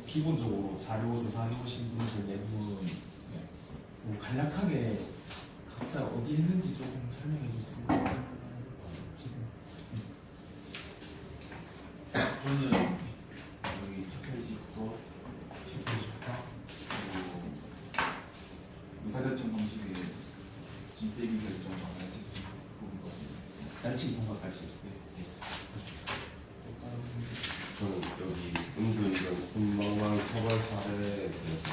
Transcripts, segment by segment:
기본적으로 자료 조사해 오신 분들 내분 네. 뭐 간략하게 각자 어디 있는지 조금 설명해 주세요. 지금 저는 여기 첫 페이지부터 해줄까? 그리고 의사결정 방식의 진대기 결정 방식 부분까지 날치 통과까지. 저는 여기 음주운전 금방망 처벌 사례에 대해서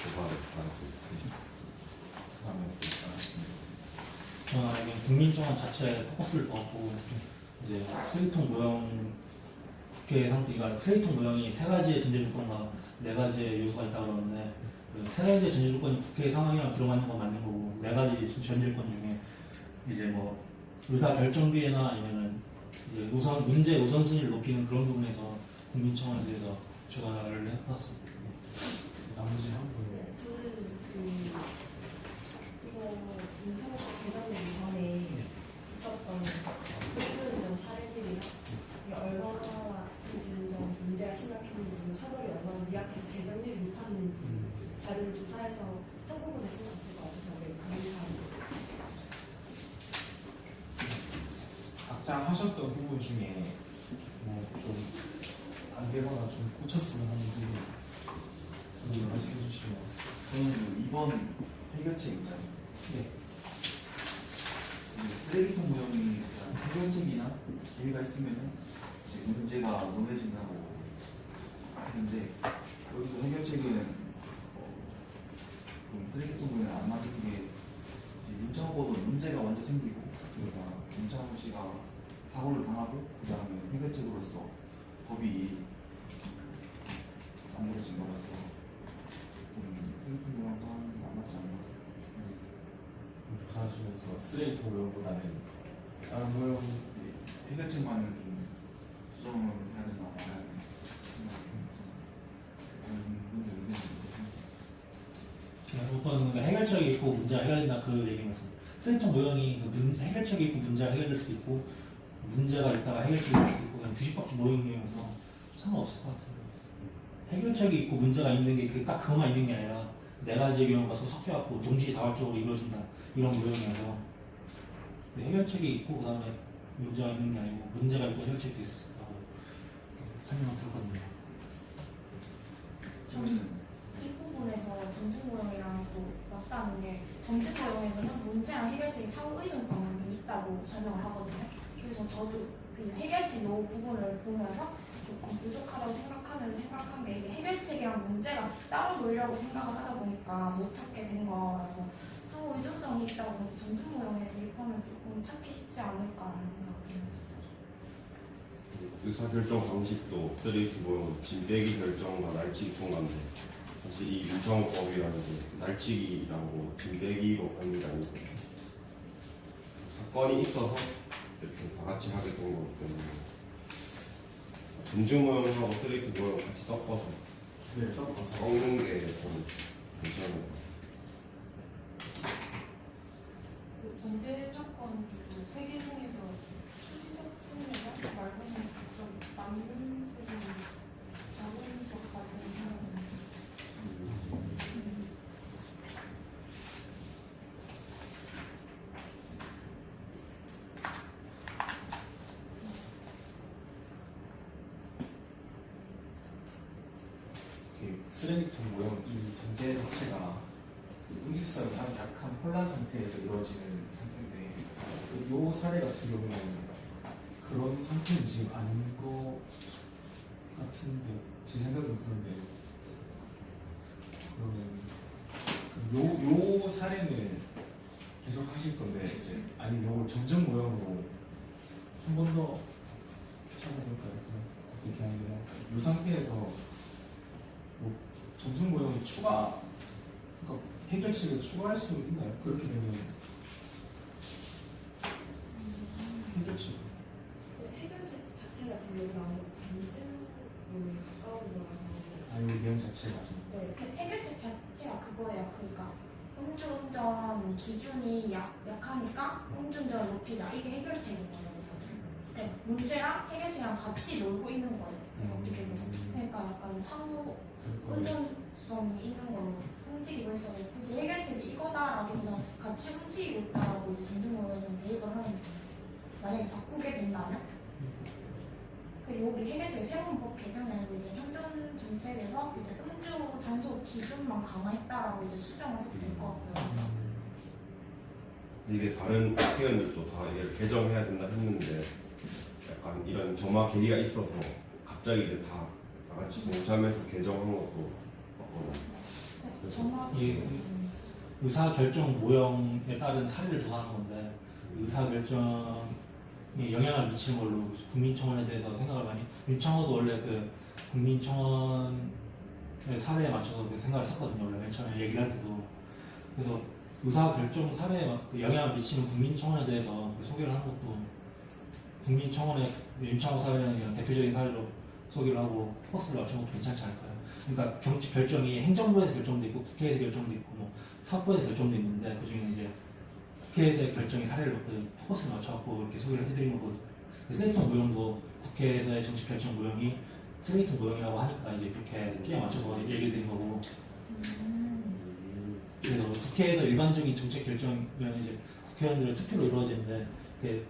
조사를 받았습니다. 그다음에 또 하시면 저는 여기 국민청원 자체에 포커스를 뒀고 이제 쓰레기통 모형 국회 상태가 쓰레기통 모형이 세 가지의 전제 조건과 네 가지의 요소가 있다고 그러는데 그 세 가지의 전제 조건이 국회 상황이랑 들어맞는 건 맞는 거고 네 가지 전제 조건 중에 이제 뭐 의사 결정비에나 아니면은 이제 문제 우선순위를 높이는 그런 부분에서 국민청원에 대해서 조사를 해봤습니다. 나머지 한 분. 네, 저는 이거 문서가 개정되기 전에 있었던 음주운전 사례들이랑 이게 얼마나 음주운전 문제가 심각했는지, 처벌이 얼마나 미약해서 재벌률이 높았는지 자료를 조사해서 참고문에 쓸 수 있을 것 같아서 네, 감사합니다. 각자 하셨던 부분 중에 뭐 좀 안 되거나 좀 고쳤으면 하는 부분 말씀해 주시면. 저는 그 2번 해결책 있잖아요. 네. 쓰레기통 모형이 일단 해결책이나 기회가 있으면은 이제 문제가 논해진다고 하는데 여기서 해결책은 좀 쓰레기통 모형을 안 만든 게 윤창호보다 문제가 먼저 생기고 그러니까 윤창호 씨가 사고를 당하고 그 다음에 해결책으로서 법이 만들어진 거라서 좀 쓰레기통 모형도 하는 게 안 맞지 않나. 조사하시면서 쓰레기통 모형보다는 다른 모형 해결책만은 좀 수정을 해야 되나 말아야 되나 생각하면서 그런 부분들 제가 어떤 해결책이 있고 문제가 해결된다 그 얘기였습니다. 쓰레기통 모형이 해결책이 있고 문제가 해결될 수도 있고 문제가 있다가 해결책이 될 수도 있고 그냥 뒤집박죽 모형이면서 상관없을 것 같아요. 해결책이 있고 문제가 있는 게 딱 그것만 있는 게 아니라 네 가지의 경우가 섞여갖고 동시에 다발적으로 이루어진다 이런 모형이어서 해결책이 있고 그 다음에 문제가 있는 게 아니고 문제가 있고 해결책이 있다고 설명을 들었거든요. 저는 이 부분에서 점증 모형이랑 또 맞다는 게 점증 모형에서는 문제랑 해결책이 상호 의존성이 있다고 설명을 하거든요. 그래서 저도 그 해결책 이 부분을 보면서 조금 부족하다고 생각한 게 이게 해결책이랑 문제가 따로 놓으려고 생각을 하다 보니까 못 찾게 된 거라서 상호 의존성이 있다고 해서 점증 모형에 대입하면 조금 찾기 쉽지 않을까라는 생각을 해봤어요. 의사결정 방식도 쓰레기 모형 진대기 결정과 날치기 통과인데 사실 이 윤창호법이라는 게 날치기라고 진대기로 하는 게 아니고 사건이 있어서 이렇게 다 같이 하게 된 거기 때문에 검증 모형하고 쓰레기 모형 같이 섞어서 네, 섞어서. 섞는 게 좀 괜찮아요. 그 전제 조건 세 개 중에서 수지적 참여가 말고는 좀 맞는 부분이 작은 것 같다는 생각을 했어요. 쓰레기통 모형 이 전제 자체가 그 응집성이 아주 약한 혼란 상태에서 이루어지는 상태인데 이 사례 같은 경우는 그런 상태는 지금 아닌 것 같은데 제 생각은 그런데 그러면 요 사례는 계속 하실 건데 이제 아니면 요걸 점점 모형으로 한 번 더 찾아볼까요? 어떻게 하는 게 나을까요? 이 상태에서 뭐 점점 모형이 그러니까 해결책을 추가할 수 있나요? 그렇게 되면 해결책 해결책 자체가 지금 여기 나오는 점증에 가까운 거라서 아니 내용 자체가 좀 네. 해결책 자체가 그거예요. 그러니까 음주운전 기준이 약하니까 음주운전 높이자 이게 해결책인 거잖아요. 네, 문제랑 해결책이랑 같이 놀고 있는 거예요. 어떻게 보면. 음. 그러니까 약간 상호 그럴 거예요. 의존성이 있는 걸로 움직이고 있어서 굳이 해결책이 이거다라기보다 같이 움직이고 있다라고 이제 전중모형에서는 대입을 하는 거예요. 만약에 바꾸게 된다면 그 여기 해결책이 새로운 법 개정이 아니고 이제 현존 정책에서 이제 음주 단속 기준만 강화했다라고 이제 수정을 해도 될 것 같고요. 이게 다른 국회의원들도 다 이걸 개정해야 된다 했는데 약간 이런 정마 계기가 있어서 갑자기 이제 다 같이 동참해서 개정한 것도 봤거든요. 네, 정말 이게 의사결정 모형에 따른 사례를 조사하는 건데 의사결정에 영향을 미치는 걸로 국민청원에 대해서 생각을 많이 윤창호도 원래 그 국민청원의 사례에 맞춰서 그 생각을 했었거든요. 원래 맨 처음에 얘기를 할 때도. 그래서 의사결정 사례에 그 영향을 미치는 국민청원에 대해서 그 소개를 하는 것도 국민청원의 윤창호 사례는 그냥 대표적인 사례로 소개를 하고 포커스를 맞추는 것도 괜찮지 않을까요? 그러니까 정치 결정이 행정부에서 결정도 있고 국회에서 결정도 있고 뭐 사법부에서 결정도 있는데 그 중에 이제 국회에서의 결정의 사례를 그 포커스를 맞춰갖고 이렇게 소개를 해드리는 거고 쓰레기통 모형도 국회에서의 정치 결정 모형이 쓰레기통 모형이라고 하니까 이제 그렇게 끼워 맞춰서 얘기를 드린 거고 그래서 국회에서 일반적인 정책 결정은 이제 국회의원들의 투표로 이루어지는데 그게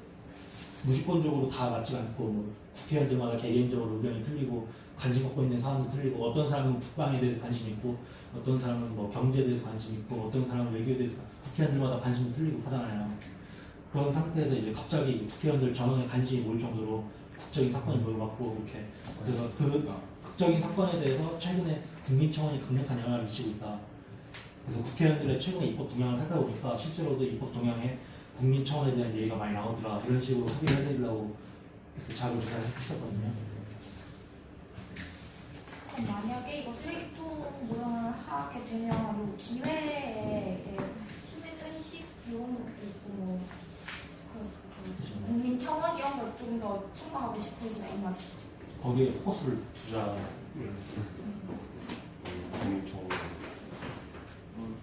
무조건적으로 다 맞지 않고 뭐 국회의원들마다 개개인적으로 의견이 틀리고 관심 갖고 있는 사람도 틀리고 어떤 사람은 국방에 대해서 관심 있고 어떤 사람은 뭐 경제에 대해서 관심 있고 어떤 사람은 외교에 대해서 국회의원들마다 관심도 틀리고 하잖아요. 그런 상태에서 이제 갑자기 이제 국회의원들 전원의 관심이 모일 정도로 국적인 사건이 몰려갖고 이렇게 그래서 그 극적인 사건에 대해서 최근에 국민청원이 강력한 영향을 미치고 있다. 그래서 국회의원들의 최근의 입법 동향을 살펴보니까 실제로도 입법 동향에 국민청원에 대한 얘기가 많이 나오더라. 이런 식으로 소개를 해드리려고 이렇게 자료 조사를 했었거든요. 그럼 만약에 이거 쓰레기통 모형을 하게 되면 요 기회에 시민의식 이런 것도 있고 뭐 국민청원 이런 걸 좀 더 첨가하고 싶으시다 이 말이시죠? 거기에 포커스를 두자. 국민청원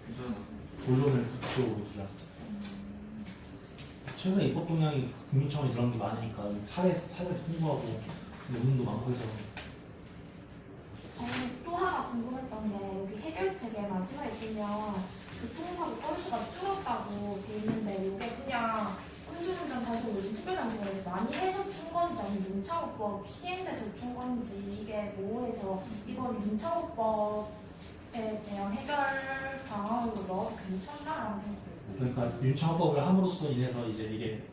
괜찮은 것 같습니다. 본론을 그쪽으로 두자. 최근에 입법 동향이 국민청원에 들어간 게 많으니까 사례를 풍부하고 논문도 많고 해서 또 하나 궁금했던 게 여기 해결책에 마지막에 보면 교통사고 건수가 줄었다고 돼 있는데 이게 그냥 음주운전 단속 요즘 특별단속에서 많이 해서 준 건지 아니면 윤창호법 시행돼서 준 건지 이게 뭐해서 이건 윤창호법에 대한 해결 방안으로 넣어도 괜찮나라는 생각도 있어요. 그러니까 윤창호법을 함으로써 인해서 이제 이게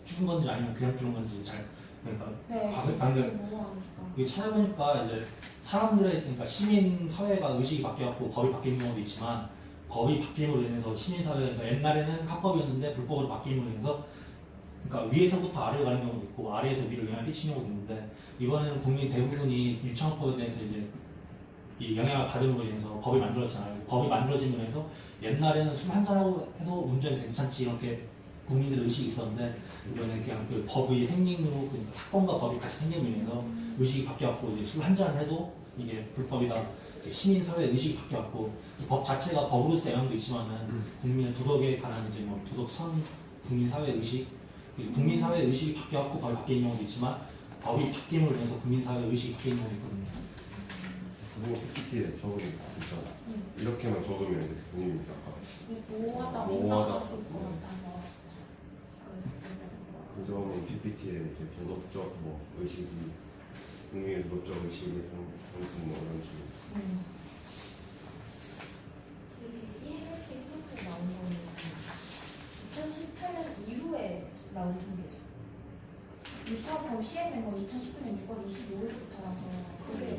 줄은 건지 아니면 그냥 줄은 건지 잘 그러니까 네, 방금 모호하니까. 이게 찾아보니까 이제 사람들의 그러니까 시민 사회가 의식이 바뀌었고 법이 바뀌는 경우도 있지만 법이 바뀜으로 인해서 시민 사회가 옛날에는 합법이었는데 불법으로 바뀜으로 인해서 그러니까 위에서부터 아래로 가는 경우도 있고 아래에서 위로 영향을 끼치는 경우도 있는데 이번에는 국민 대부분이 유창호법에 대해서 이제 이 영향을 받음으로 인해서 법이 만들어졌잖아요. 법이 만들어짐으로 해서 옛날에는 술 한잔하고 해도 문제는 괜찮지 이렇게 국민들의 의식이 있었는데 이번에 그냥 그 법의 생김으로 그러니까 사건과 법이 같이 생김으로 인해서 의식이 바뀌었고 이제 술 한잔 해도 이게 불법이다. 시민 사회의 의식이 바뀌었고 법 자체가 법으로서 영향도 있지만은 국민의 도덕에 관한 이제 뭐 도덕선 국민 사회 의식 국민 사회 의식이 바뀌었고 법이 바뀌는 경우도 있지만 법이 바뀜으로 인해서 국민 사회 의식이 바뀌는 경우도 있거든요. 그거 PPT에 적으면 있잖아. 이렇게만 적으면 이제 본인입니다. 모호하다 모호하다. 생각하실 것 같아서 그 점은 PPT에 이제 도덕적 뭐 의식이 국민의 도덕적 의식의 상승 뭐 이런 식으로. 이 해결책이 이렇게 나온 거는 2018년 이후에 나온 통계죠. 유창호법 시행된 건 2019년 6월 25일부터라서 그게 네,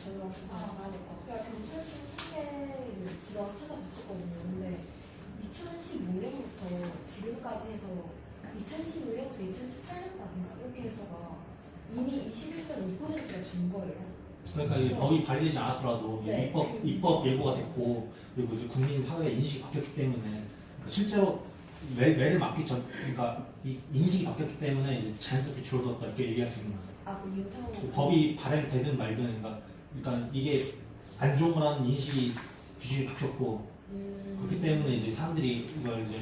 저희가 좀 알아봐야 될 것 같아요. 그러니까 경찰청 통계를 들어가서 찾아봤었거든요. 근데 2015년부터 지금까지 해서 2015년부터 2018년까지인가 이렇게 해서가 이미 21.2%가 준 거예요. 그러니까 이 법이 발의되지 않았더라도 네. 입법 예고가 됐고 그리고 이제 국민 사회 인식이 바뀌었기 때문에 그러니까 실제로 매를 맞기 전 그러니까 이 인식이 바뀌었기 때문에 이제 자연스럽게 줄어들었다 이렇게 얘기할 수 있는 거예요. 아, 그 윤창호 그 법이 발행되든 말든 그러니까 일단 이게 안 좋은 거라는 인식이 기준이 바뀌었고 그렇기 때문에 이제 사람들이 이걸 이제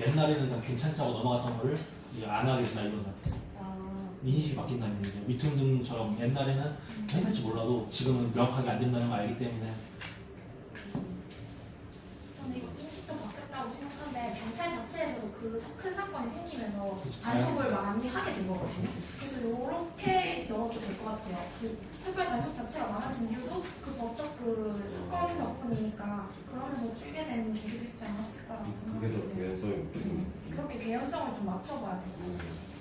옛날에는 그냥 괜찮다고 넘어갔던 거를 이제 안 하게 된다 이거죠. 아, 인식이 바뀐다는 얘기죠. 위퉁등처럼 옛날에는 했을지 몰라도 지금은 명확하게 안 된다는 걸 알기 때문에 저는 이거 인식도 바뀌었다고 생각하는데 경찰 자체에서도 그 큰 사건이 생기면서 그치, 단속을 많이 하게 된 거거든요. 그래서 이렇게 열어도 될 것 같아요. 그 특별 단속 자체가 많아진 이유도 그 법적 그 사건 덕분이니까 그러면서 줄게 되는 계기도 있지 않았을까라고 그게 더 생각해요. 개연성이 높은 그렇게 개연성을 좀 맞춰봐야 될 것 같아요.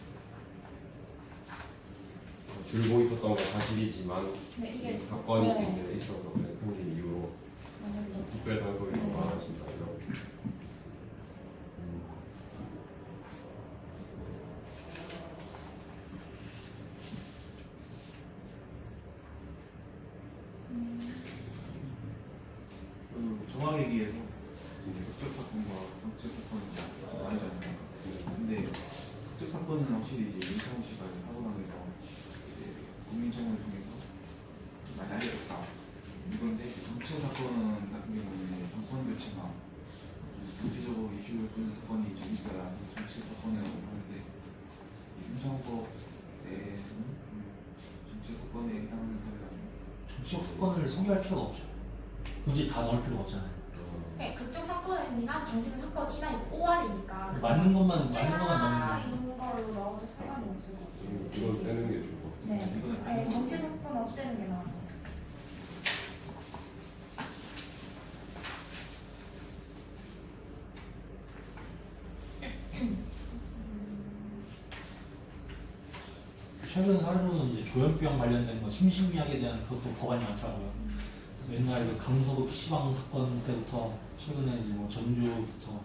들고 있었던 건 사실이지만 근데 이게 사건이 네. 이제 있어서 생긴 이유로 만약에 특별 단속이 더 많아진다 이런. 그 정화계기에서 극적 사건과 정책 사건이 나뉘지 않습니까? 근데 극적 사건은 확실히 이제 윤창호 씨가 이제 사고 당해서 이제 국민청원을 통해서 많이 알려졌다 이건데 정책 사건 같은 경우는 정권 교체나 경제적으로 이슈를 끄는 사건이 좀 있어야 정책 사건이라고 하는데 윤창호 대에서는 정책 사건에 해당하는 사례가 좀 정치적 사건을 소개할 필요가 없죠. 굳이 다 넣을 필요가 없잖아요. 네, 그쪽 사건이나 정치적 사건이나 이거 OR이니까 맞는 것만 넣는 하나 거죠. 있는 걸로 넣어도 상관이 없을 것 같아요. 이건 빼는 게 좋을 것 같아요. 네, 이거는 네 정치 사건 없애는 게 나아요. 최근 사례로는 이제 조현병 관련된 거 심신미약에 대한 그것도 법안이 많더라고요. 옛날 그 강서구 PC방 사건 때부터 최근에 이제 뭐 전주부터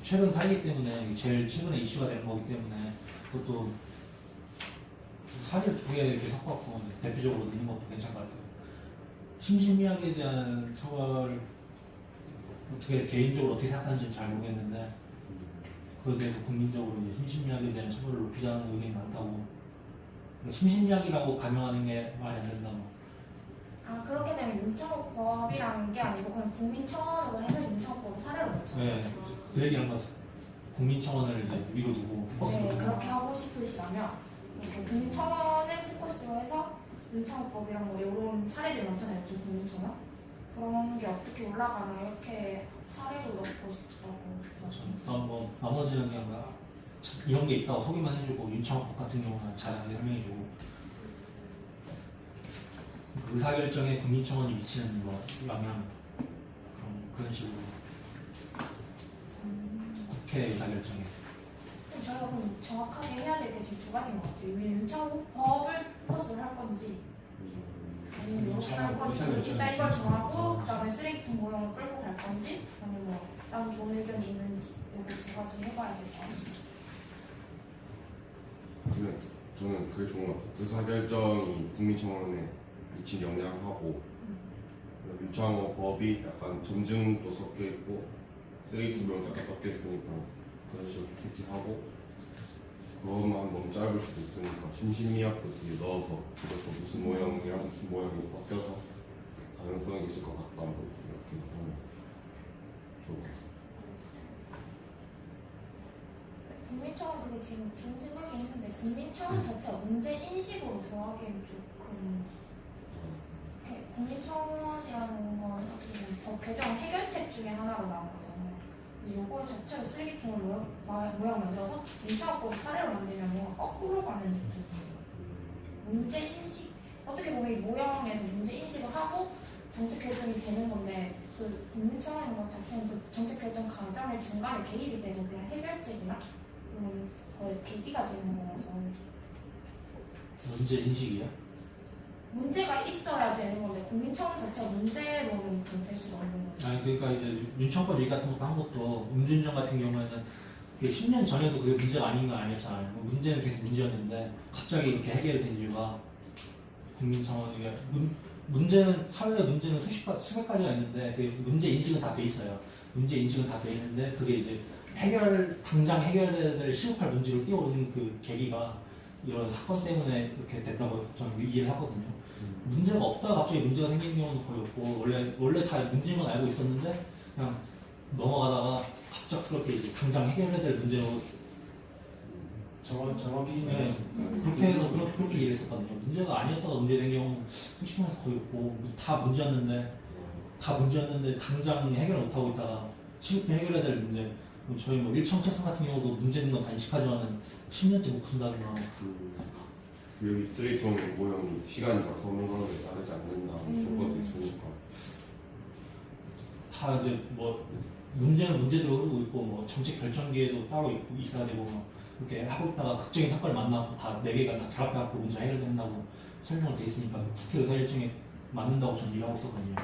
최근 사례이기 때문에 제일 최근에 이슈가 되는 거기 때문에 그것도 사례를 두 개 이렇게 섞어갖고 대표적으로 넣는 것도 괜찮을 것 같아요. 심신미약에 대한 처벌 어떻게 개인적으로 어떻게 생각하는지는 잘 모르겠는데 그에 대해서 국민적으로 이제 심신미약에 대한 처벌을 높이자는 의견이 많다고. 심신미약이라고 가명하는 게 말이 안 된다고. 아 그렇게 되면 윤창호법이라는 게 아니고 그냥 국민청원으로 해서 윤창호법을 사례로 넣죠. 네, 그 얘기한 거 국민청원을 이제 위로 두고 네, 그렇게 하고 싶으시다면 이렇게 국민청원을 포커스로 해서 윤창호법이랑 뭐 이런 사례들 많잖아요. 요즘 국민청원 그런 게 어떻게 올라가나 이렇게 사례로 넣고 싶다고 말씀하셨어요. 뭐 나머지는 그냥 이런 게 있다고 소개만 해주고 윤창호법 같은 경우는 자세하게 설명해주고 그 의사결정에 국민청원이 미치는 뭐 영향 그런 식으로 국회 의사결정에 저희가 그럼 정확하게 해야 될 게 지금 두 가지인 것 같아요. 윤창호법을 포커스를 할 건지 아니면 이렇게 할 건지 일단 이걸 정하고 그 다음에 쓰레기통 모형을 끌고 갈 건지 아니면 뭐 다른 좋은 의견이 있는지 이거 두 가지 해봐야 될 것 같아요. 근데 저는 그게 좋은 것 같아요. 의사결정이 국민청원에 미친 영향하고 윤창호 법이 약간 점증도 섞여 있고 쓰레기 투명도 약간 섞여 있으니까 그런 식으로 킥킥하고 그것만 너무 짧을 수도 있으니까 심신미약도 뒤에 넣어서 그것도 무슨 모형이랑 무슨 모형이 섞여서 가능성이 있을 것 같다 뭐 이렇게 하면 좋을 것 같습니다. 국민청원 그게 지금 중지하긴 했는데 국민청원 자체가 문제 인식으로 들어가기에는 조금 국민청원이라는 건 어떻게 보면 법 개정 해결책 중에 하나로 나온 거잖아요. 근데 요거 자체로 쓰레기통을 모양 만들어서 윤창호법 사례로 만들면 뭔가 거꾸로 가는 느낌이에요. 문제 인식 어떻게 보면 이 모형에서 문제 인식을 하고 정책 결정이 되는 건데 그 국민청원인 것 자체는 그 정책 결정 과정의 중간에 개입이 되는 그냥 해결책이나 거의 계기가 되는 거라서 문제 인식이요? 문제가 있어야 되는 건데 국민청원 자체가 문제로는 지금 될 수가 없는 거죠. 아니 그러니까 이제 윤창호법 얘기 같은 것도 한 것도 음주운전 같은 경우에는 그게 10년 전에도 그게 문제가 아닌 건 아니었잖아요. 문제는 계속 문제였는데 갑자기 이렇게 해결된 이유가 국민청원 이게 문제는 사회의 문제는 수백 가지가 있는데 그 문제 인식은 다 돼 있어요. 문제 인식은 다 돼 있는데 그게 이제 당장 해결해야 될 시급할 문제로 뛰어오르는 그 계기가 이런 사건 때문에 이렇게 됐다고 저는 이해를 하거든요. 문제가 없다가 갑자기 문제가 생기는 경우는 거의 없고 원래 다 문제인 건 알고 있었는데 그냥 넘어가다가 갑작스럽게 이제 당장 해결해야 될 문제로 정확히 네. 했으니까 그렇게 해서 그렇게 이해했었거든요. 문제가 아니었다가 문제된 경우는 수시평에서 거의 없고 다 문제였는데 당장 해결 못하고 있다가 시급히 해결해야 될 문제. 저희 뭐 일청차선 같은 경우도 문제 있는 건 단식하지만은 10년째 못 푼다거나 여기 쓰레기통 모형이 시간과 소명하게 따르지 않는다 조건도 있으니까. 다 이제 뭐 문제는 문제대로 흐르고 있고 뭐 정책 결정기에도 따로 있고 있어야 되고 뭐 이렇게 하고 있다가 극적인 사건을 만나고 다 4개가 다 결합해갖고 문제 해결된다고 설명을 돼 있으니까 국회 의사일정에 맞는다고 저는 일하고 있었거든요.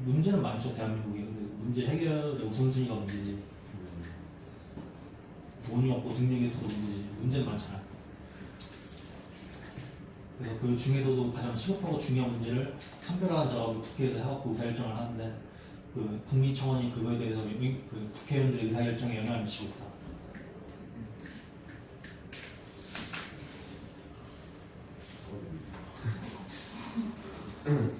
문제는 많죠 대한민국에. 근데 문제 해결의 우선순위가 문제지. 돈이 없고 능력이 없어도 문제지. 문제는 많잖아요. 그래서 그 중에서도 가장 시급하고 중요한 문제를 선별하는 작업을 국회에서 해갖고 의사결정을 하는데 그 국민청원이 그거에 대해서 그 국회의원들의 의사결정에 영향을 미치고 있다. 음.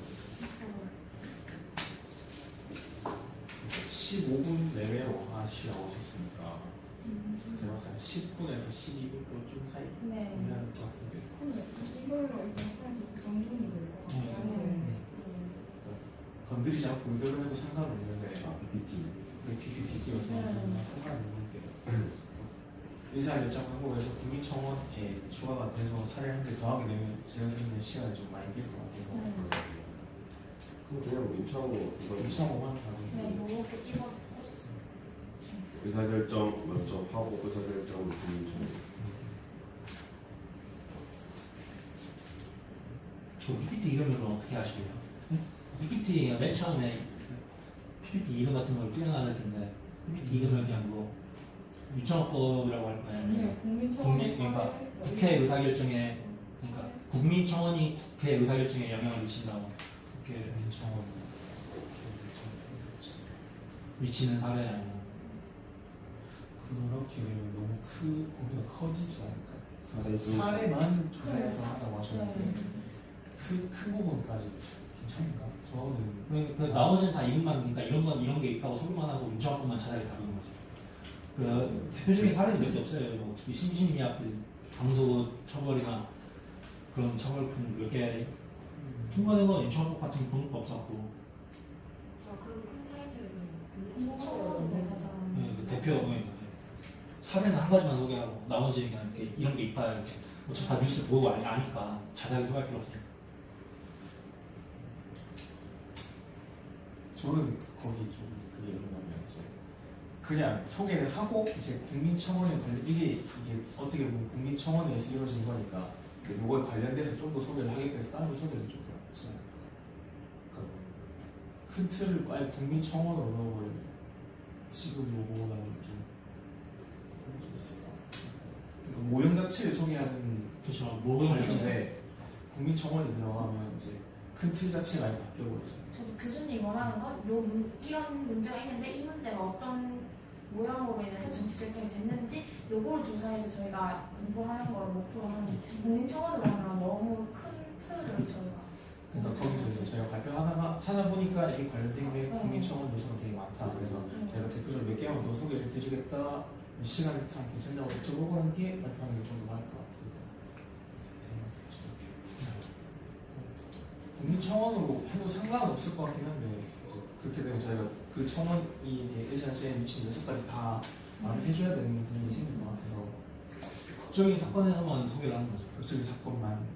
15분 내외로 하시라고 하셨으니까 제가 봤을 때 10분에서 12분 사이 네. 해야 될 것 같은데 근데 이걸로 일단 해가지고 정돈이 될 것 같긴 한데 건드리지 않고 이대로 해도 상관없는데 PPT. PPT 띄워서 상관없는데 의사결정하고 해서 국민청원에 추가가 돼서 사례 한 개 더하게 되면 제가 생각에 시간이 좀 많이 들 것 같아서 그럼 그냥 민청으로 이거 국민청원만 네, 하고 이렇게 입어. 의사결정 먼저 하고 의사결정 국민청원. 저 PPT 이름을 어떻게 하시게요? PPT 맨 처음에 PPT 이름 같은 걸 띄워놔야 될 텐데 PPT 이름을 그냥 뭐 유청업법이라고 할 거예요. 아니면 국민청원에 그러니까 국회 의사결정에 그러니까 국민청원이 국회 의사결정에 영향을 미친다고 국회 국민청원 미치는 사례 아니면 그렇게 되면 너무 우리가 커지지 않을까? 사례 중- 사례만 조사해서 한다고 하셨는데 큰 부분까지 괜찮은가? 저는 그 나머지는 다 이름만 그러니까 이런 게 있다고 소개만 하고 유청업법만 자세하게 다루는 거죠. 그 대표적인 사례는 몇 개 없어요. 뭐 심신미약 강소 처벌이나 그런 처벌품 몇 개 통과된 건 유청업법 같은 그런 거 없었고 아 그럼 큰 타이틀은 국민청원으로 국민청원 가자. 네, 그 대표 사례는 한 가지만 소개하고 나머지 그냥 이런 게 있다 이렇게 어차피 다 뉴스 보고 아니까 자세하게 소개할 필요 없어요. 저는 거기 좀 그게 뭐냐면 이제 그냥 소개를 하고 이제 국민청원에 관련 이게 어떻게 보면 국민청원에서 이루어진 거니까 요거에 관련돼서 좀 더 소개를 하겠다 다른 거 소개를 좀 더 하지 않을까. 그러니까 큰 틀을 아예 국민청원으로 넣어버리면 지금 요거보다는 좀 있을까. 그러니까 모형 자체를 소개하는 그렇죠. 모범을 관련데 국민청원이 들어가면 이제 큰 틀 자체가 아예 바뀌어버리죠. 저도 교수님이 원하는 건 이런 문제가 있는데 이 문제가 어떤 모양으로 인해서 정책 결정이 됐는지 요거를 조사해서 저희가 공부하는 걸 목표로 하는 국민청원으로 하면 너무 큰 틀을 저희가 그러니까 거기서 이제 저희가 발표하다가 찾아보니까 이게 관련된 게 국민청원 요소가 되게 많다. 그래서 제가 대표적으로 몇 개만 더 소개를 드리겠다. 시간상 괜찮냐고 여쭤보고 난 뒤에 발표하는 게 좀 더 나을 것 같습니다. 국민청원으로 해도 상관없을 것 같긴 한데 이제 그렇게 되면 저희가 그 청원이 이제 의사결정에 미친 요소까지 다 말을 해줘야 되는 부분이 생길 것 같아서 극적인 사건에서만 소개를 하는 거죠. 그쪽의 사건만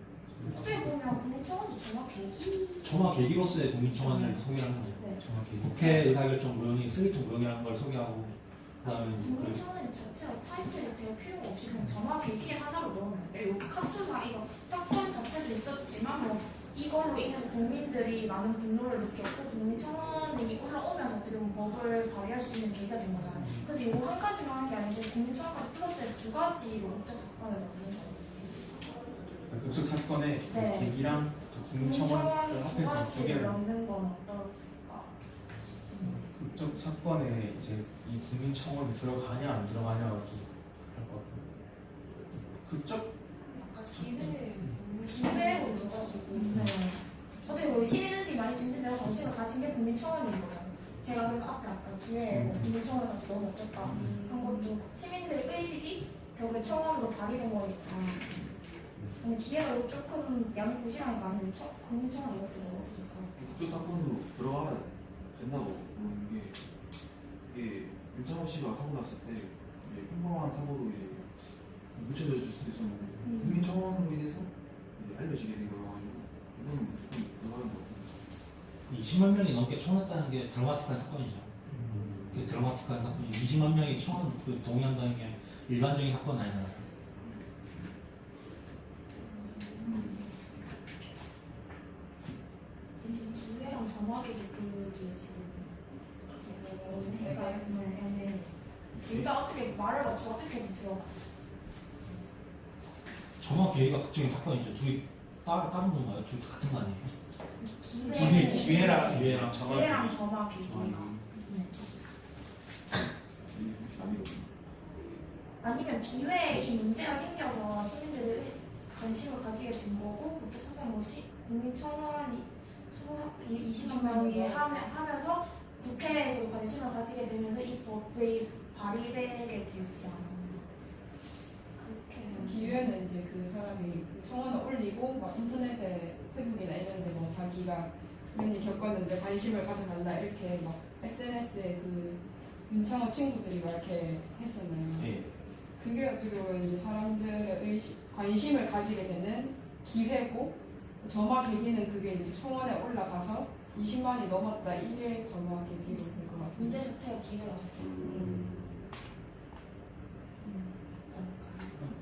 어떻게 보면 국민청원도 정말 계기 정화 계기로서의 국민청원을 소개하는 거죠. 네. 정확히 국회 의사결정 모형이 쓰레기통 모형이라는 걸 소개하고 그다음에 국민청원 자체가 타이틀이 될 필요가 없이 그냥 정화 계기 하나로 넣으면 돼요. 요 카투사 이거 사건 자체도 있었지만 뭐 이걸로 인해서 국민들이 많은 분노를 느꼈고 국민청원이 올라오면서 어떻게 보면 법을 발의할 수 있는 계기가 된 거잖아요. 근데 이거 한 가지만 한 게 아니고 국민청원까지 플러스 두 가지로 목적 사건을 만드는 거예요. 그쪽 사건의 네. 계기랑 국민청원을 두 합해서 가지를 소개를 넣는 건 어떨까? 그쪽 사건에 이제 이 국민청원이 들어가냐 안 들어가냐가 좀 할 것 같고 그쪽 기회로 늦었고 네. 어떻게 보면 시민의식이 많이 증진되고 정치가 가진 게 국민청원인 거예요. 제가 그래서 아까 기회에 국민청원을 같이 넣으면 어떨까 한 것도 시민들의 의식이 결국에 청원으로 발의된 거니까. 근데 기회가 조금 양이 부실하니까 아니면 국민청원 이것도 넣어볼까? 국적 사건으로 들어가야 된다고 보는 게 이게 윤창호 씨가 하고 났을 때 이제 평범한 사고로 이제 묻혀질 수도 있었는데 국민청원으로 인해서 이제 알려지게 된 거여가지고 이거는 무조건 들어가는 것 같습니다. 20만 명이 넘게 청원했다는 게 드라마틱한 사건이죠. 그 드라마틱한 사건이 20만 명이 청원 동의한다는 게 일반적인 사건은 아니잖아요. 지금 기회랑 점화기도 그게 지금 내가 둘다 어떻게 말을 맞춰 어떻게 붙여? 점화 기회가 극적인 사건이죠. 둘이 다른 건가요? 둘 다 같은 거 아니에요? 기회랑 정확히 기회랑 점화기. 이게 아니거든요. 아니면 기회에 이 문제가 생겨서 시민들이 관심을 가지게 된 거고 국제 사건 국민청원이 20만 명이 하면서 국회에서 관심을 가지게 되면서 이 법이 발의되게 되지 않았나. 그렇게 기회는 이제 그 사람이 그 청원을 올리고 막 인터넷에 페북이나 이런 데 뭐 자기가 이런 일 겪었는데 관심을 가져달라 이렇게 막 SNS에 그 윤창호 친구들이 막 이렇게 했잖아요. 예. 그게 어떻게 보면 이제 사람들의 관심을 가지게 되는 기회고 점화 계기는 그게 이제 청원에 올라가서 20만이 넘었다 이게 점화 계기로 될 것 같아요. 문제 자체가 기회가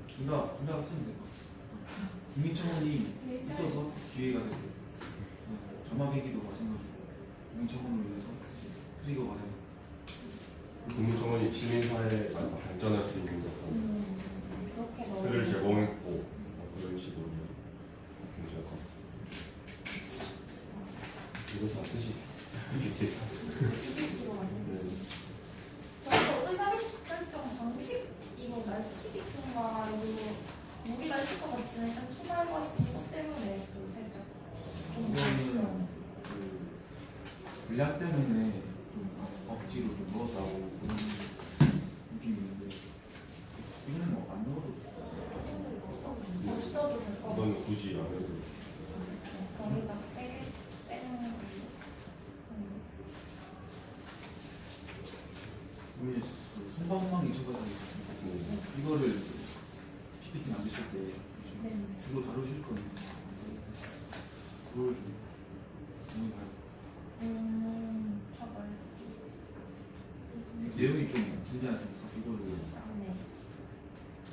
둘다 쓰면 될 것 같아요. 국민청원이 있어서 기회가 되고 점화계기도 마찬가지고 국민청원으로 인해서 이제 트리거가 돼서 국민청원이 시민사회가 발전할 수 있는 어떤 그렇게 틀을 제공했고 그런 식으로 굉장히 이거 다 뜻이 이게 제 저도 의사결정 방식 이거 날치기인가 이거 무리가 있을 것 같지만 일단 추가해봤으니 이것 때문에 또 살짝 좀 이거는 그 전략 때문에 좀 억지로 좀 넣었다고 그런 느낌이 있는데 이거는 뭐 안 넣어도 없어도 될 것 같고 이건 굳이 안 해도 거기다 빼는 거 우리 손방망이 쳐가지고 이거를 PPT 만드실 때 주로 다루실 거는 그걸 좀 정리해봐요. 처벌 내용이 좀 길지 않습니까? 이거를 네.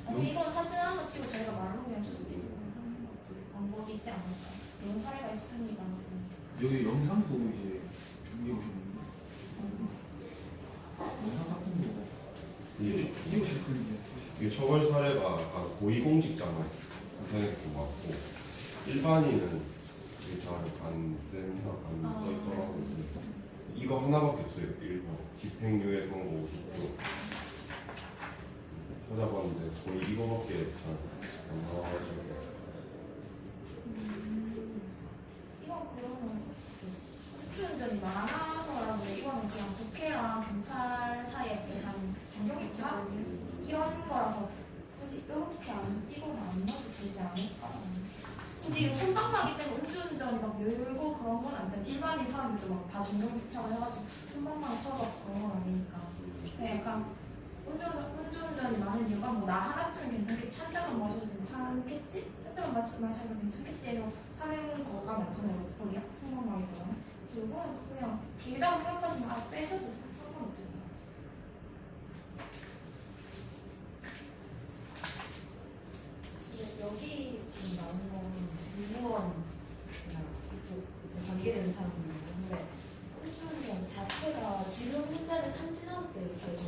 아니 이건 사진 하나 찍고 저희가 말로 그냥 수습이 하는 것도 방법이지 않을까. 이런 사례가 있습니다. 여기 영상도 이제 준비해 오셨는데 영상 같은 거 이게 오실 건데 이게 처벌 사례가 약간 고위공직자만 구성했던 것 같고 일반인은 이게 잘안 떠 있더라고요. 이거 하나밖에 없어요. 1번 집행유예 선고 50조 찾아봤는데 거의 이거밖에 잘 안 나와가지고 이건 그러면 음주운전이 많아서라고 이거는 그냥 국회랑 경찰 사이에 대한 정경입차 이런 거라서 굳이 이렇게 이거는 안 넣어도 되지 않을까. 근데 이거 손방망이 때문에 음주운전이 막 늘고 그런 건 아니잖아. 일반인 사람들도 막 다 정경입차가 해가지고 손방망이 쳐서 그런 건 아니니까. 그냥 약간 음주운전이 많은 이유가 뭐 나 하나쯤 괜찮겠지, 한 잔만 마셔도 괜찮겠지, 한 잔만 마셔도 괜찮겠지 해서 하는 거가 많잖아요. 우리 손방망이보다는. 그래서 이거는 그냥 길다고 생각하시면 빼셔도 상관없잖아요. 여기 지금 나오는 건 유무원 이쪽 관계되는 사람들이 있는데 음주운전 자체가 지금 현재는 삼진아웃돼요. 그래서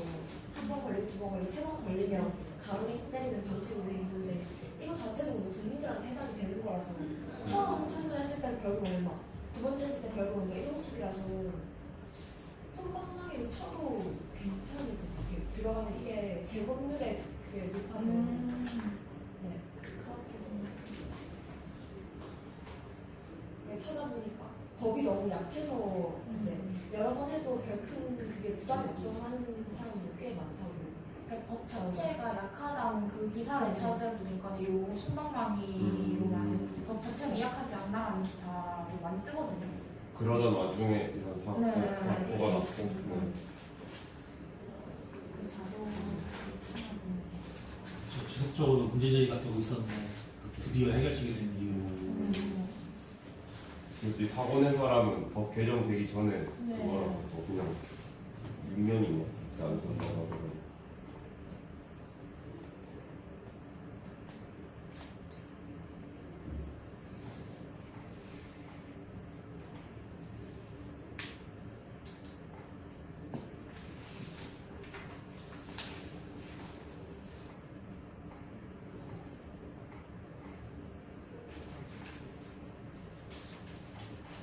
한 번 걸리고 두 번 걸리고 세 번 걸리면 가로리 때리는 방식으로 돼 있는데 이거 자체는 우리 국민들한테 해당이 되는 거라서 처음 음주운전 했을 때는 벌금 얼마, 두 번째 했을 때 벌금 얼마 이런 식이라서 손방망이로 쳐도 괜찮을 것 같아요. 들어가면 이게 재범률에 그게 높아서 네. 네, 찾아보니까 법이 너무 약해서 이제 여러 번 해도 별 큰 그게 부담이 없어서 하는 사람도 꽤 많다고 그러니까 법 자체가 약하다는 그 기사를 찾아도 될 것 같아요. 요 손방망이로만 법 자체가 미약하지 않나라는 기사도 많이 뜨거든요. 그러던 와중에 이런 사고가 네. 났고 그 자료 지속적으로 문제제기가 되고 있었는데 드디어 해결책이 된 이유로 굳이 사고 낸 사람은 법 개정되기 전에 네. 그거라서 그냥 6년이네 안 썼다고.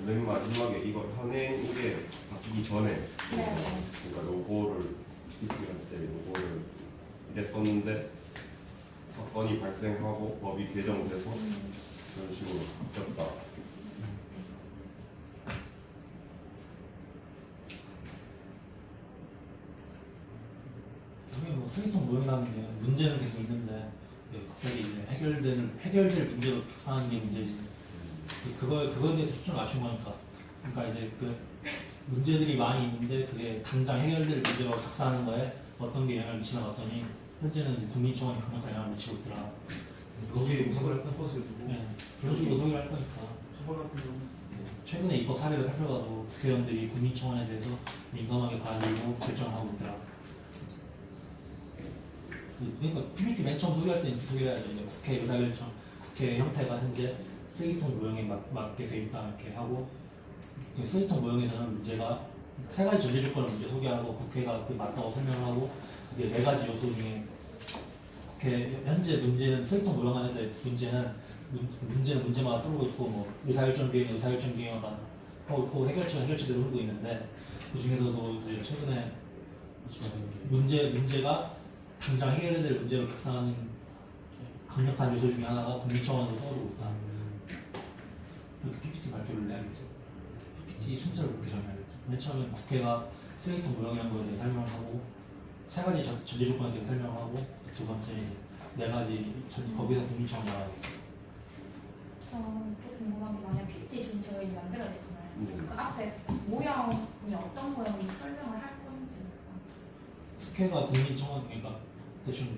맨 마지막에 이거 현행 이게 바뀌기 전에 네. 그러니까 요거를 PPT 때 요거를 이랬었는데 사건이 발생하고 법이 개정돼서 이런 식으로 바뀌었다. 이게 뭐 쓰레기통 모형이라는 게 문제는 계속 있는데 갑자기 이제 해결될 문제로 격상하는 게 문제지. 그거에 대해서 초점을 맞춘 거니까. 그러니까 이제 그 문제들이 많이 있는데 그게 당장 해결될 문제로 격상하는 거에 어떤 게 영향을 미치나 봤더니 현재는 이제 국민청원이 강력한 영향을 미치고 있더라. 거기에 무슨 퍼스를 두고 네, 그런 식으로 소개를 할 거니까. 처벌 같은 경우는 최근에 입법 사례를 살펴봐도 국회의원들이 국민청원에 대해서 민감하게 받아들이고 결정하고 있더라. 그러니까 PPT 맨 처음 소개할 때는 소개해야죠. 이제 국회 의사결정, 국회 형태가 현재 쓰레기통 모형에 맞게 돼 있다 이렇게 하고 그 쓰레기통 모형에서는 문제가 세 가지 전제 조건을 먼저 소개하고 국회가 그 맞다고 설명하고 이게 네 가지 요소 중에 국회 현재 문제는 쓰레기통 모형 안에서의 문제는 문제마다 뚫고 있고 뭐 의사결정 비행은 의사결정 비행마다 그 해결책은 해결책대로 흐르고 있는데 그 중에서도 이제 최근에 문제가 당장 해결해야 될 문제로 격상하는 강력한 요소 중에 하나가 국민청원으로 떠오르고 있다. 그렇게 PPT 발표를 해야겠죠. PPT 순서를 그렇게 정해야겠죠. 맨 처음엔 국회가 쓰레기통 모형이라는 거에 대해 설명을 하고 세 가지 전제 조건에 대해 설명을 하고 두 번째 네 가지 거기서 국민청원 나와야겠죠. 저는 또 궁금한 게 만약 PPT 지금 저희 만들어야 되잖아요. 그 앞에 모형이 어떤 모형인지 설명을 할 건지. 국회가 국민청원 그러니까 대충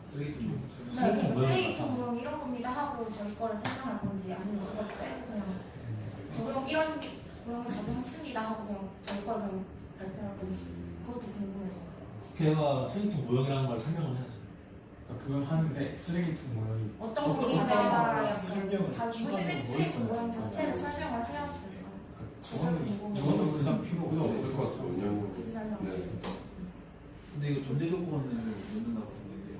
쓰레기통 네, 쓰레기통 모형 쓰레기통 모형 이런 겁니다 하고 저희 거를 설명할 건지 아니면 그걸 빼고 그냥 적용 이런 모형을 적용했습니다 하고 그냥 저희 거를 그냥 발표할 건지 그것도 궁금해서. 국회가 쓰레기통 모형이라는 걸 설명을 해야죠. 그러니까 그걸 하는데 쓰레기통 모양이 어떤 어떤 모형이냐 설명을 쓰레기통 모형 자체를 설명을 해야죠. 저거는 그냥 필요 없을 것 같아요. 왜냐면 굳이 설명. 네. 근데 이거 전제 조건을 넣는다고 했는데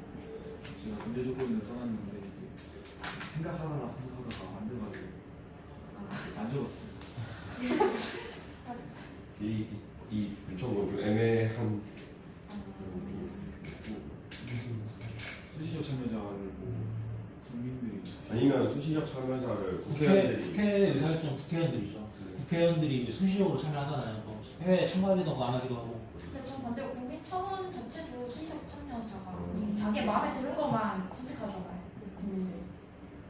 제가 전제 조건을 써놨는데 이게 생각하다가 안 돼가지고 안 적었어요. 이 유튜브 좀 애매한 그런 게 있어요. 수시적 참여자를 국민들이 아니면 수시적 참여자를 국회 국회의원들이 의사결정 국회의원들이죠. 국회의원들이 이제 수시적으로 참여하잖아요. 뭐 회에 참가하기도 안 하기도 하고. 근데 전 반대로 국민청원 자체도 수시적 참여자가 자기 마음에 드는 것만 선택하잖아요. 그 국민들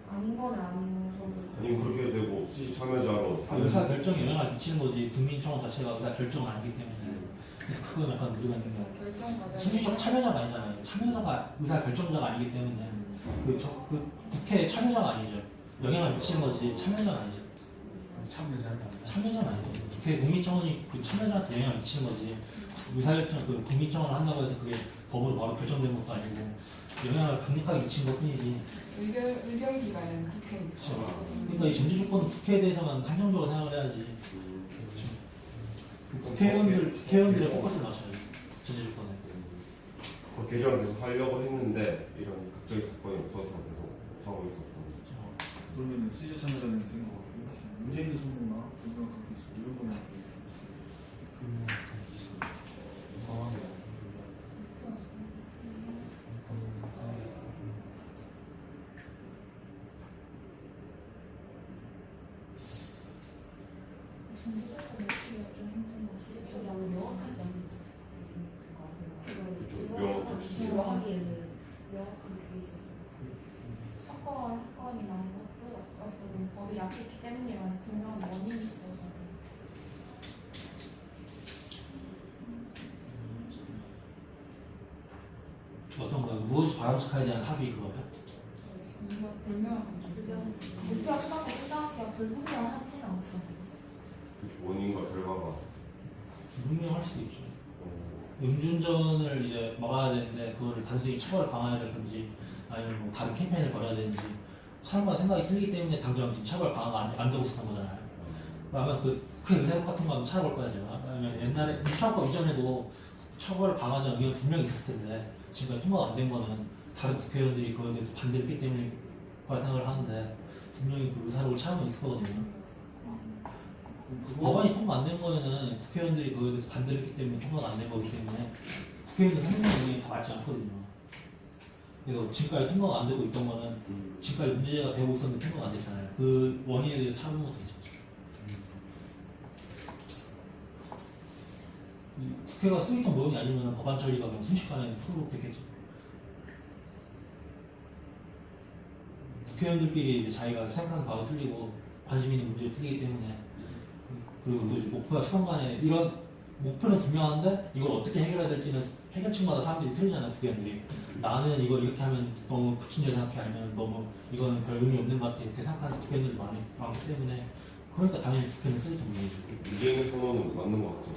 아닌 거는 아닌 거고. 아니면 그렇게 되고 수시 참여자로 의사 결정에 영향을 미치는 거지 국민청원 자체가 의사 결정을 아니기 때문에 그래서 그건 약간 무리가 있는 거예요. 결정 과정. 수시적 참여자가 아니잖아요. 참여자가 의사 결정자가 아니기 때문에 그 국회 참여자가 아니죠. 영향을 미치는 거지 참여자는 아니죠. 참여자는 아니다. 참여자는 아니죠. 국회 국민청원이 그 참여자한테 영향을 미치는 거지. 의사결정 그 국민청원을 한다고 해서 그게 법으로 바로 결정되는 것도 아니고 영향을 강력하게 미치는 것뿐이지. 의견 기관은 국회입니다. 그렇죠. 그러니까 이 전제 조건은 국회에 대해서만 한정적으로 생각을 해야지. 국회의원들의 포커스를 맞춰야지. 전제 조건에. 그 개정을 계속 하려고 했는데 이런 갑자기 사건이 없어서 계속 하고 있었던 거죠. 그러면 수시적 참여자는 된 거 같고 문제 있는 소모나 불명 강기수 이런 거는 전체적으로 매치가 좀 힘든 거지. 저 너무 명확하지 않은 그쵸. 명확하지 원리에는 명확하게 돼 있어요. 사건이 나는 것도 어떤 법이 약했기 때문이라는 분명한 원인이 있어서 어떤 거 무엇이 바람직하에 대한 합의 그거예요? 이거 불명확한 기준. 목표가 초등학교 초등학교가 불분명하진 않잖아요. 그 원인과 결과가 불분명할 수도 있죠. 어, 음주운전을 이제 막아야 되는데 그거를 단순히 처벌을 강화해야 될 건지 아니면 뭐 다른 캠페인을 벌여야 되는지 사람마다 생각이 틀리기 때문에 당장 지금 처벌 강화가 안 되고 있었던 거잖아요. 그러면 그 의사법 같은 거 한번 찾아볼 거야 제가. 아니면 옛날에 유치원법 이전에도 처벌 강화전 의견 분명히 있었을 텐데 지금까지 통과가 안 된 거는 다른 국회의원들이 그거에 대해서 반대를 했기 때문에 그걸 생각을 하는데 분명히 그 의사록을 찾으면 있을 거거든요. 법안이 통과 안 된 거에는 국회의원들이 그거에 대해서 반대를 했기 때문에 통과가 안 된 거기 때문에 국회의원들 생각하는 의견이 다 맞지 않거든요. 그래서 지금까지 통과가 안 되고 있던 거는 지금까지 문제가 되고 있었는데 통과가 안 됐잖아요. 그 원인에 대해서 찾는 것도 괜찮죠. 이 국회가 쓰레기통 모형이 아니면 법안 처리가 그냥 순식간에 수록됐겠죠. 국회의원들끼리 이제 자기가 생각하는 바가 틀리고 관심 있는 문제가 틀리기 때문에 그리고 또 이제 목표가 수정 간에 이런 목표는 분명한데 이걸 어떻게 해결해야 될지는 해결책마다 사람들이 틀리잖아요. 국회의원들이 나는 이걸 이렇게 하면 너무 급진적으로 생각해 아니면 너무 이거는 별 의미 없는 것 같아 이렇게 생각하는 국회의원들이 많기 때문에 그러니까 당연히 국회는 쓰레기통 모형이죠. 문제 있는 토론은 맞는 것 같아요.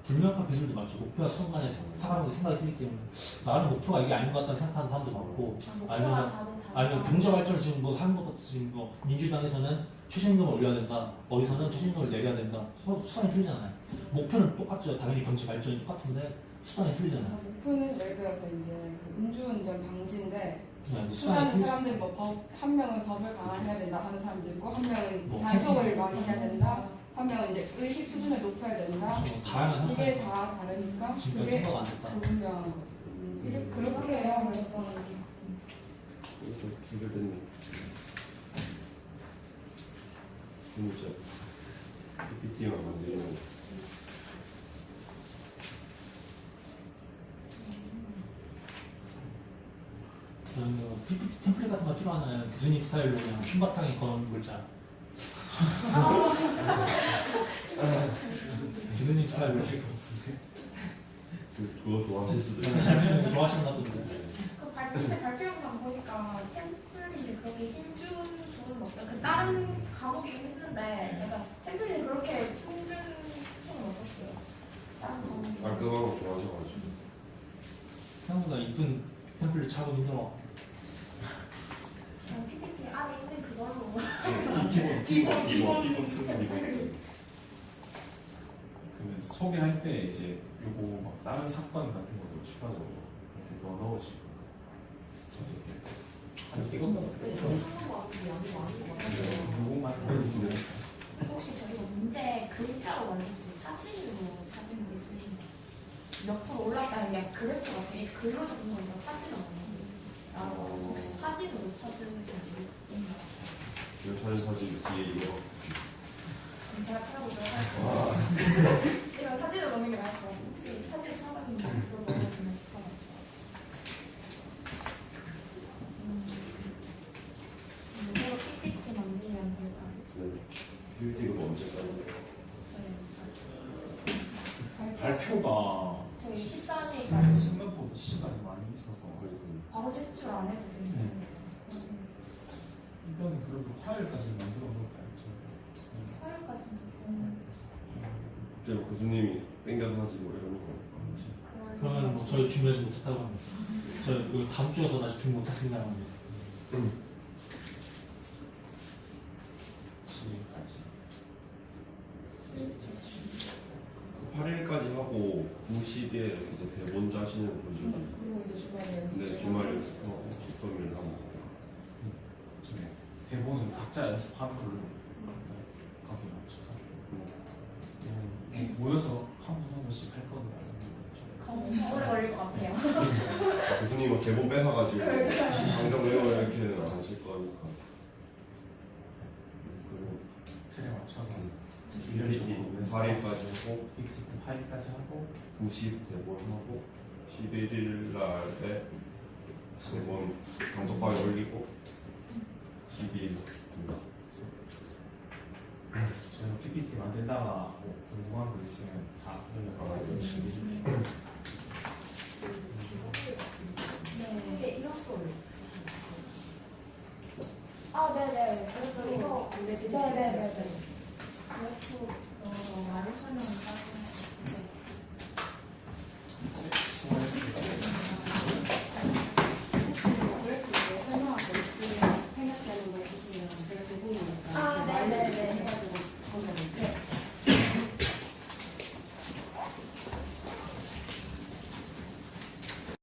불명확한 기술도 많죠. 목표와 수정 간에 사람의 생각이 틀리기 때문에 나는 목표가 이게 아닌 것 같다는 생각하는 사람도 많고 아니면 경제 발전을 지금 뭐 하는 것도 지금 뭐 민주당에서는 최저임금을 올려야 된다. 어디서는 최저임금을 내려야 된다. 수단이 틀리잖아요. 목표는 똑같죠. 당연히 경제 발전이 똑같은데 수단이 틀리잖아요. 목표는 예를 들어서 이제 그 음주운전 방지인데 수단이 수많은 틀리죠. 사람들이 한 명은 법을 강화해야 된다 하는 사람도 있고 한 명은 뭐 단속을 많이 해야 된다. 한 명은 이제 의식 수준을 높여야 된다. 다양한 이게 생각이 다 다르니까 지금까지 그게 통과가 안 됐다. 불분명한 거죠. 그렇게 해야만 좀 해결됐네. 진짜 PPT만 만들면 저는 PPT 템플릿 같은 거 필요하면 교수님 스타일로 그냥 흰바탕에 건 글자. 교수님 스타일로 그거 좋아하실 수도 있어요. 좋아하시는 것 같은데. 그 발표 영상 보니까 템플릿이 그렇게 힘준 좋은 없다. 그 다른 과목이긴 했는데 약간 템플릿이 그렇게 힘준 친구는 없었어요. 다른 과목이. 깔끔한 거 좋아하셔가지고. 생각보다 이쁜 템플릿 찾고 힘들어. PPT 안에 있는 그걸로. 기본 그러면 소개할 때 이제 요거 막 다른 사건 같은 것도 추가적으로 이렇게 더 넣으실 건가요? 그래서 한국 와서 양이 많은 것 같아요. 요것만 혹시 저희가 문제 글자로 만들지 사진으로 찾은 거 있으신가요? 옆으로 올라가는 게 그래프 같은 게 글로 적은 거니까 사진은 없나요? 혹시 사진으로 찾으신 분 있나요? 제가 찾은 사진 뒤에 이거 그럼 제가 찾아보도록 하겠습니다. 이런 사진을 넣는 게 나을 것 같아요. 혹시 사진을 찾아보면 그걸 넣어주면 싶어요. 이거 PPT 만들면 될까요? PPT 이거 언제까지? 발표가 저희 14일까지 생각보다 시간이 많이 있어서 바로 제출 안 해도 되는 일단은 그래도 화요일까지 만들어 볼까요? 화요일까지는 그때 교수님이 땡겨서 하지 뭐 이러는 거. 그러면 뭐 저희 준비하지 못했다고 합니다. 저 이거 다음 주여서 아직 준비 못했습니다 합니다. 지금까지 8일까지 하고 90에 이제 대본 짜시는 분들도 있고. 그리고 이제 주말에 근데 주말에 집도면 하면 중에 대본은 각자 연습하는 걸로 거기에 맞춰서 모여서 한 분 한 분씩 할 건데 오래 걸릴 것 같아요. 교수님은 대본 뺏어가지고 강정 외워 이렇게는 안 하실 거니까. 그리고 틀에 맞춰서 PPT 8일까지 하고 8일까지 하고 90 대본 하고 11일 날에 세번 단톡방에 올리고 12일입니다. 저희는 PPT 만들다가 뭐 궁금한 거 있으면 다 연락 주시면 네. 이게 이런 거를 쓰시나요? 아, 네네. 그래서